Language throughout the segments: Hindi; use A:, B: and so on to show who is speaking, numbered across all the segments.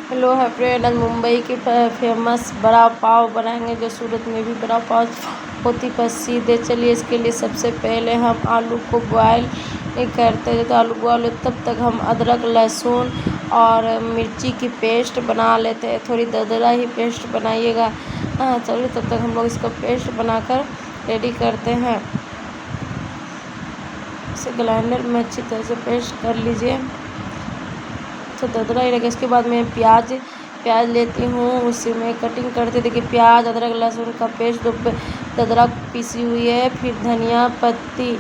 A: हेलो है फ्रेंड, आज मुंबई की फेमस बड़ा पाव बनाएंगे जो सूरत में भी बड़ा पाव बहुत ही प्रसिद्ध है। चलिए इसके लिए सबसे पहले हम आलू को बॉयल करते हैं। तो आलू बॉयल हो तब तक हम अदरक लहसुन और मिर्ची की पेस्ट बना लेते हैं। थोड़ी दरदरा ही पेस्ट बनाइएगा। हाँ चलिए तब तक हम लोग इसका पेस्ट बनाकर रेडी करते हैं। इसे ग्राइंडर में अच्छी तरह से पेस्ट कर लीजिए। तो दरदरा ही लगे। इसके बाद मैं प्याज लेती हूँ, उसी में कटिंग करते। देखिए प्याज अदरक लहसुन का पेस्ट जो दरदरा पीसी हुई है। फिर धनिया पत्ती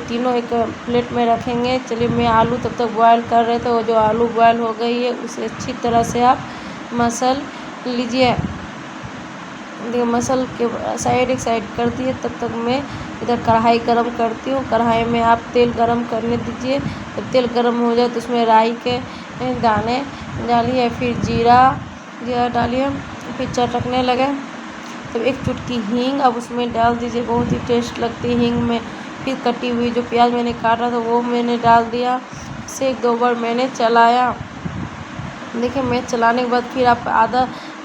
A: तीनों एक प्लेट में रखेंगे। चलिए मैं आलू तब तक बॉयल कर रहे थे। वो जो आलू बॉयल हो गई है उसे अच्छी तरह से आप मसल लीजिए। देखिए मसल के एक साइड कर दिए। तब तक मैं इधर कढ़ाई गरम करती हूँ। कढ़ाई में आप तेल गरम करने दीजिए। जब तेल गरम हो जाए तो उसमें राई के दाने डालिए, फिर जीरा डालिए। फिर चटकने लगे तो एक चुटकी हींग अब उसमें डाल दीजिए। बहुत ही टेस्ट लगती है हींग में। फिर कटी हुई जो प्याज मैंने काटा था वो मैंने डाल दिया। इसे एक दो बार मैंने चलाया। देखिए मैं चलाने के बाद फिर आप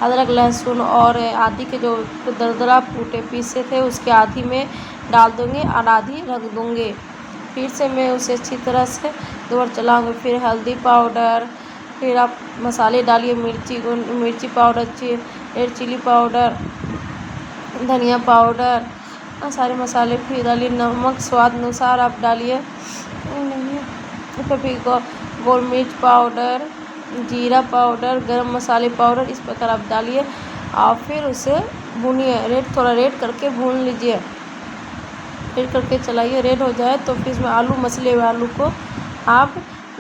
A: अदरक लहसुन और आदि के जो दरदरा पीसे थे उसके आधी में डाल दूँगी और आधी रख दूँगी। फिर से मैं उसे अच्छी तरह से दो बार चलाऊँगी। फिर हल्दी पाउडर, फिर आप मसाले डालिए। मिर्ची पाउडर, रेड चिली पाउडर, धनिया पाउडर और सारे मसाले फिर डालिए। नमक स्वाद अनुसार आप डालिए। फिर गोल मिर्च पाउडर, जीरा पाउडर, गरम मसाले पाउडर इस प्रकार आप डालिए और फिर उसे भूनिए। थोड़ा रेड करके भून लीजिए। रेड करके चलाइए। रेड हो जाए तो फिर इसमें आलू मसले हुए आलू को आप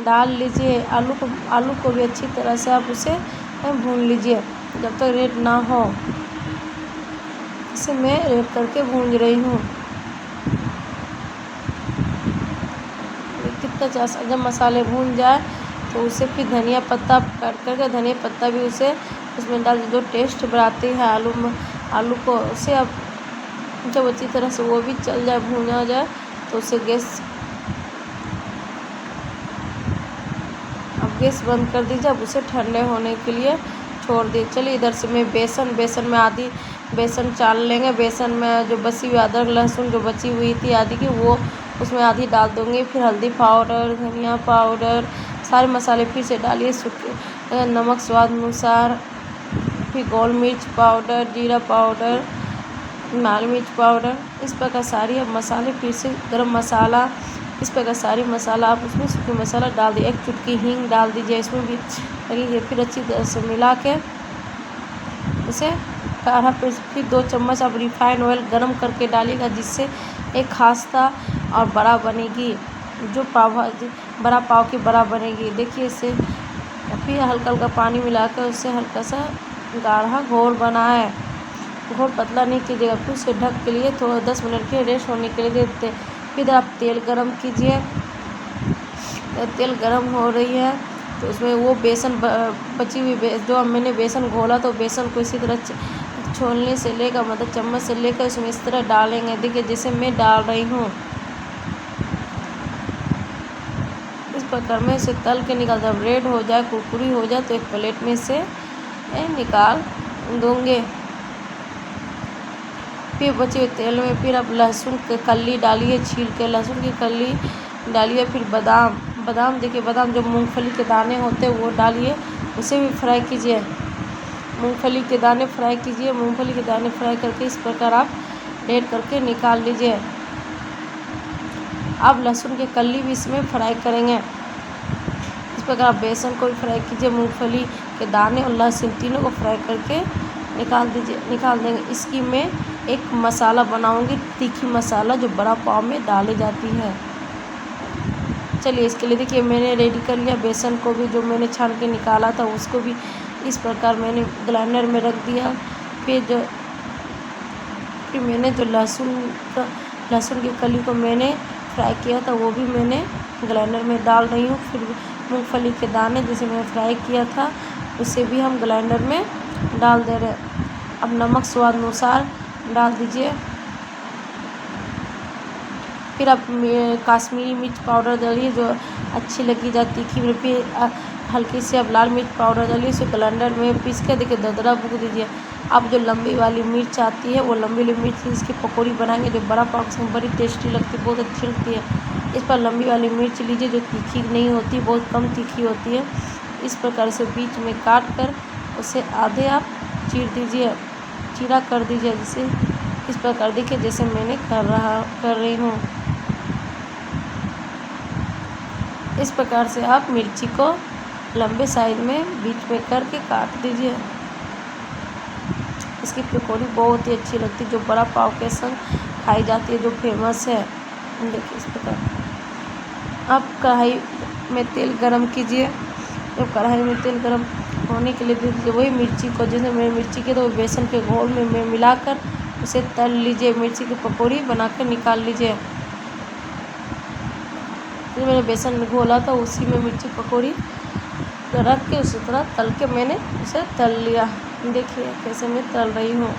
A: डाल लीजिए। आलू को भी अच्छी तरह से आप उसे भून लीजिए जब तक रेड ना हो। इसे मैं रेड करके भून रही हूँ। कितना जब मसाले भून जाए तो उसे फिर धनिया पत्ता काट करके धनिया पत्ता भी उसमें डाल जो टेस्ट बढ़ाती है आलू को। उसे अब जब अच्छी तरह से वो भी चल जाए भूना जाए तो उसे गैस बंद कर दीजिए। अब उसे ठंडे होने के लिए छोड़ दिए। चलिए इधर से मैं बेसन में आधी बेसन चाल लेंगे। बेसन में जो बची हुई अदरक लहसुन जो बची हुई थी आधी की वो उसमें आधी डाल दूँगी। फिर हल्दी पाउडर, धनिया पाउडर सारे मसाले फिर से डालिए। नमक स्वाद अनुसार, फिर गोल मिर्च पाउडर, जीरा पाउडर, लाल मिर्च पाउडर इस प्रकार सारी अब मसाले फिर से गरम मसाला इस प्रकार सारी मसाला आप उसमें सूखी मसाला डाल दिए। एक चुटकी हींग डाल दीजिए इसमें भी लगेगी। फिर अच्छी तरह से मिला के इसे काढ़ा। फिर 2 चम्मच आप रिफाइंड ऑयल गरम करके डालिएगा जिससे एक खास्ता और बड़ा बनेगी जो बड़ा पाव की बड़ा बनेगी। देखिए इसे फिर हल्का हल्का पानी मिलाकर उससे हल्का सा गाढ़ा घोल बनाए। घोल पतला नहीं कीजिएगा। फिर उसे ढक के लिए थोड़ा 10 मिनट के रेस्ट होने के लिए देते। फिर आप तेल गरम कीजिए। तेल गरम हो रही है तो उसमें वो बेसन बची हुई जो मैंने बेसन घोला तो बेसन को इसी तरह छोलने से लेकर मतलब चम्मच से लेकर उसमें इस तरह डालेंगे। देखिए जैसे मैं डाल रही हूँ इस प्रकार में इसे तल के निकाल। जब रेड हो जाए कुरकुरी हो जाए तो एक प्लेट में से निकाल दूँगे। फिर बचे हुए तेल में फिर आप लहसुन की कली डालिए। छील के लहसुन की कली डालिए। फिर बादाम देखिए बादाम जो मूंगफली के दाने होते हैं वो डालिए। उसे भी फ्राई कीजिए। मूंगफली के दाने फ्राई कीजिए। मूंगफली के दाने फ्राई करके इस प्रकार आप रेड करके निकाल लीजिए। अब लहसुन की कली भी इसमें फ्राई करेंगे। इस प्रकार आप बेसन को भी फ्राई कीजिए। मूंगफली के दाने और लहसुन तीनों को फ्राई करके निकाल देंगे। इसकी मैं एक मसाला बनाऊंगी, तीखी मसाला जो बड़ा पाव में डाली जाती है। चलिए इसके लिए देखिए मैंने रेडी कर लिया। बेसन को भी जो मैंने छान के निकाला था उसको भी इस प्रकार मैंने ग्राइंडर में रख दिया। फिर मैंने जो लहसुन की कली को मैंने फ्राई किया था वो भी मैंने ग्राइंडर में डाल रही हूँ। फिर मूंगफली के दाने जिसे मैंने फ्राई किया था उसे भी हम ग्राइंडर में डाल दे रहे हैं। अब नमक स्वाद अनुसार डाल दीजिए। फिर आप कश्मीरी मिर्च पाउडर डालिए जो अच्छी लगी जाती तीखी। फिर हल्की सी आप लाल मिर्च पाउडर डालिए, उसे ब्लेंडर में पीस के देखिए दरदरा भून दीजिए। आप जो लंबी वाली मिर्च आती है, वो लंबी वाली मिर्च इसकी पकौड़ी बनाएंगे जो बड़ा पाव से बड़ी टेस्टी लगती है, बहुत अच्छी लगती है। इस पर लंबी वाली मिर्च लीजिए जो तीखी नहीं होती, बहुत कम तीखी होती है। इस प्रकार से बीच में काट कर उसे आधे आप चीर दीजिए, चीरा कर दीजिए। जैसे इस प्रकार देखिए जैसे मैंने कर रही हूँ। इस प्रकार से आप मिर्ची को लंबे साइज में बीच में करके काट दीजिए। इसकी पकौड़ी बहुत ही अच्छी लगती है, जो बड़ा पाव के संग खाई जाती है, जो फेमस है। देखिए इस प्रकार आप कढ़ाई में तेल गरम कीजिए। जब कढ़ाई में तेल गरम होने के लिए दे दीजिए, वही मिर्ची को, जैसे मैंने मिर्ची की तो बेसन के घोल में मिलाकर उसे तल लीजिए। मिर्ची की पकौड़ी बनाकर निकाल लीजिए। जो मैंने बेसन में घोला था उसी में मिर्ची पकौड़ी रख के उसी तरह तल के मैंने उसे तल लिया। देखिए कैसे मैं तल रही हूँ।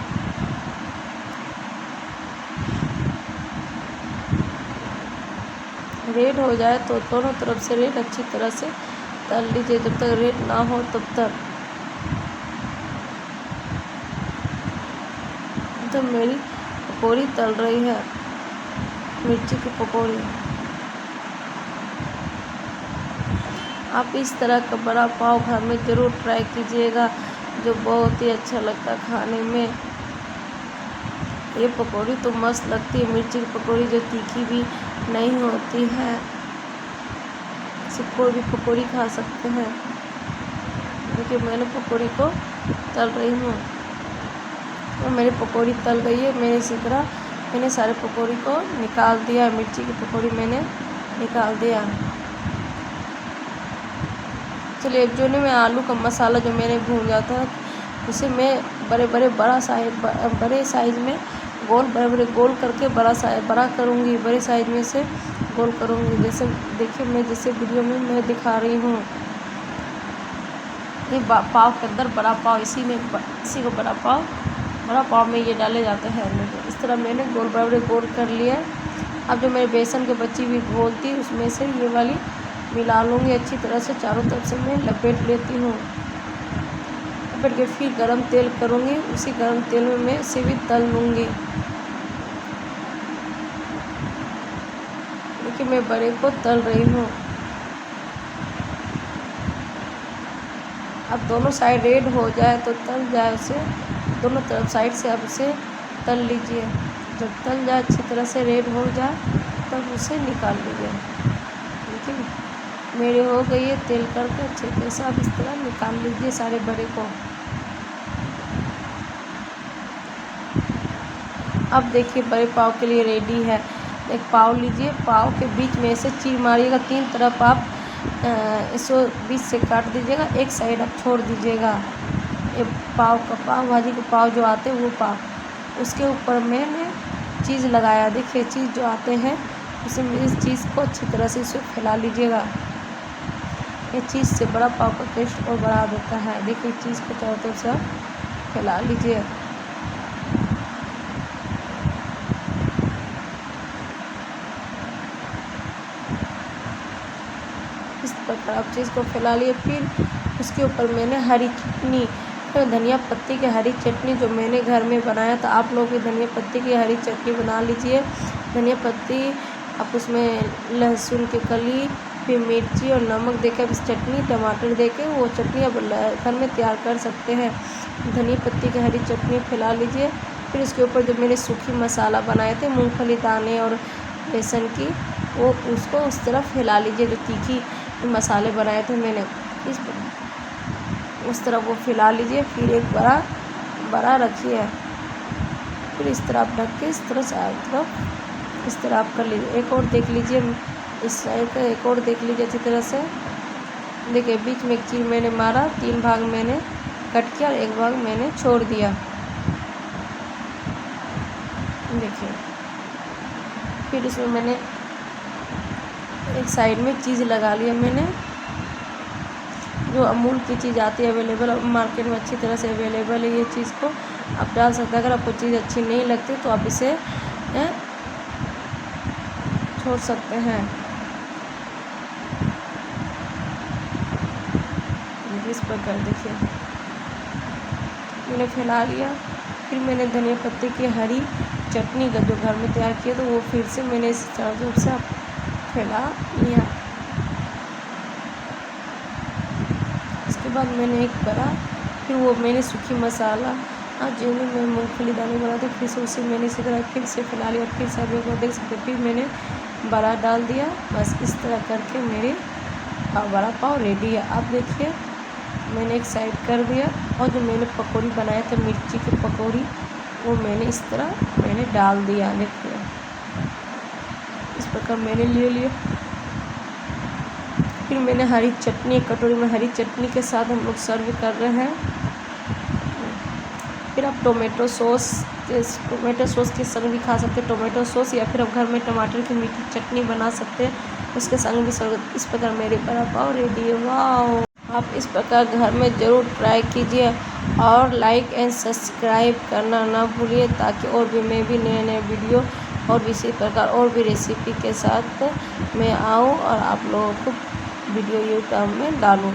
A: रेड हो जाए तो दोनों तरफ से रेड अच्छी तरह से तल लीजिए, जब तक रेड ना हो तब तक। तो मेरी पकौड़ी तल रही है, मिर्ची की पकौड़ी। आप इस तरह का बड़ा पाव घर में ज़रूर ट्राई कीजिएगा, जो बहुत ही अच्छा लगता है खाने में। ये पकौड़ी तो मस्त लगती है, मिर्ची की पकौड़ी जो तीखी भी नहीं होती है। इसे कोई भी पकौड़ी खा सकते हैं। देखिए मैंने पकौड़ी को तल रही हूँ, तो मेरी पकौड़ी तल गई है। मैंने इसी तरह मैंने सारे पकौड़ी को निकाल दिया। मिर्ची की पकौड़ी मैंने निकाल दिया। चलिए अब जो मैं आलू का मसाला जो मैंने भूना था, उसे मैं बड़े साइज में बड़े बड़े गोल करके बड़ा करूँगी। बड़े साइज में से गोल करूँगी। जैसे देखिए मैं जैसे वीडियो में मैं दिखा रही हूँ। ये पाव के अंदर बड़ा पाव, इसी को बड़ा पाव में ये डाले जाते हैं। इस तरह मैंने बड़े बड़े गोल कर लिया। अब जो मेरे बेसन के बची हुई घोल थी, उसमें से ये वाली मिला लूँगी अच्छी तरह से। चारों तरफ से मैं लपेट लेती हूँ। लपेट के फिर गरम तेल करूँगी, उसी गरम तेल में मैं इसे भी तल लूँगी। देखिए मैं बड़े को तल रही हूँ। अब दोनों साइड रेड हो जाए तो तल जाए, उसे दोनों तरफ साइड से अब उसे तल लीजिए। जब तल जाए अच्छी तरह से रेड हो जाए तब उसे निकाल लीजिए। देखिए मेरे हो गई है तेल करके अच्छे तरह से। आप इस तरह निकाल लीजिए सारे बड़े को। अब देखिए बड़े पाव के लिए रेडी है। एक पाव लीजिए, पाव के बीच में से चीर मारिएगा। 3 तरफ आप इसको बीच से काट दीजिएगा, एक साइड आप छोड़ दीजिएगा। ये पाव भाजी के पाव जो आते हैं वो पाव, उसके ऊपर मैंने चीज़ लगाया। देखिए चीज़ जो आते हैं उसे इस चीज़ को अच्छी तरह से इसे फैला लीजिएगा। ये चीज़ से बड़ा पाव का टेस्ट और बढ़ा देता है। देखिए चीज़ को चारों तरफ से फैला लीजिए। इस प्रकार आप चीज़ को फैला लिए। फिर उसके ऊपर मैंने हरी चटनी, धनिया पत्ती की हरी चटनी जो मैंने घर में बनाया था, आप लोग भी धनिया पत्ती की हरी चटनी बना लीजिए। धनिया पत्ती आप उसमें लहसुन की कली, फिर मिर्ची और नमक देकर इस चटनी, टमाटर देकर वो चटनी आप घर में तैयार कर सकते हैं। धनिया पत्ती की हरी चटनी फैला लीजिए। फिर उसके ऊपर जो मैंने सूखी मसाला बनाए थे मूंगफली दाने और बेसन की, वो उसको उस तरफ फैला लीजिए। जो तीखी मसाले बनाए थे मैंने, उस तरह वो फैला लीजिए। फिर एक बड़ा रखिए। फिर इस तरह आप ढक के इस तरह से इस तरह आप कर लीजिए। एक और देख लीजिए, इस साइड का एक और देख लीजिए अच्छी तरह से। देखिए बीच में एक चीज़ मैंने मारा, 3 भाग मैंने कट किया और 1 भाग मैंने छोड़ दिया। देखिए फिर इसमें मैंने एक साइड में चीज़ लगा लिया। मैंने जो अमूल की चीज़ आती है अवेलेबल मार्केट में, अच्छी तरह से अवेलेबल है। ये चीज़ को आप डाल सकते हैं। अगर आपको चीज़ अच्छी नहीं लगती तो आप इसे छोड़ सकते हैं। इस प्रकार देखिए मैंने फैला लिया। फिर मैंने धनिया पत्ते की हरी चटनी का जो घर में तैयार किया तो वो फिर से मैंने इस चारों तरफ से फैला लिया। इसके बाद मैंने एक बड़ा फिर वो मैंने सूखी मसाला जो मैं मूँगफली दाने बना था फिर से उसे मैंने इसी तरह फिर से फैला लिया। फिर से आप एक बार देख सकते फिर मैंने बड़ा डाल दिया। बस इस तरह करके मेरे बड़ा पाव रेडी है। आप देखिए मैंने एक साइड कर दिया और जो मैंने पकौड़ी बनाया था मिर्ची की पकौड़ी वो मैंने इस तरह मैंने डाल दिया। देखिए इस प्रकार मैंने ले लिया। फिर मैंने हरी चटनी कटोरी में हरी चटनी के साथ हम लोग सर्व कर रहे हैं। फिर आप टोमेटो सॉस के संग भी खा सकते हैं, टोमेटो सॉस, या फिर आप घर में टमाटर की मीठी चटनी बना सकते हैं उसके संग भी सर्व। इस प्रकार मेरे बड़ा पाव रेडी है। वाह, आप इस प्रकार घर में ज़रूर ट्राई कीजिए और लाइक एंड सब्सक्राइब करना ना भूलिए ताकि और भी मैं भी नए नए वीडियो और भी इसी प्रकार और भी रेसिपी के साथ मैं आऊँ और आप लोगों को वीडियो यूट्यूब में डालूँ।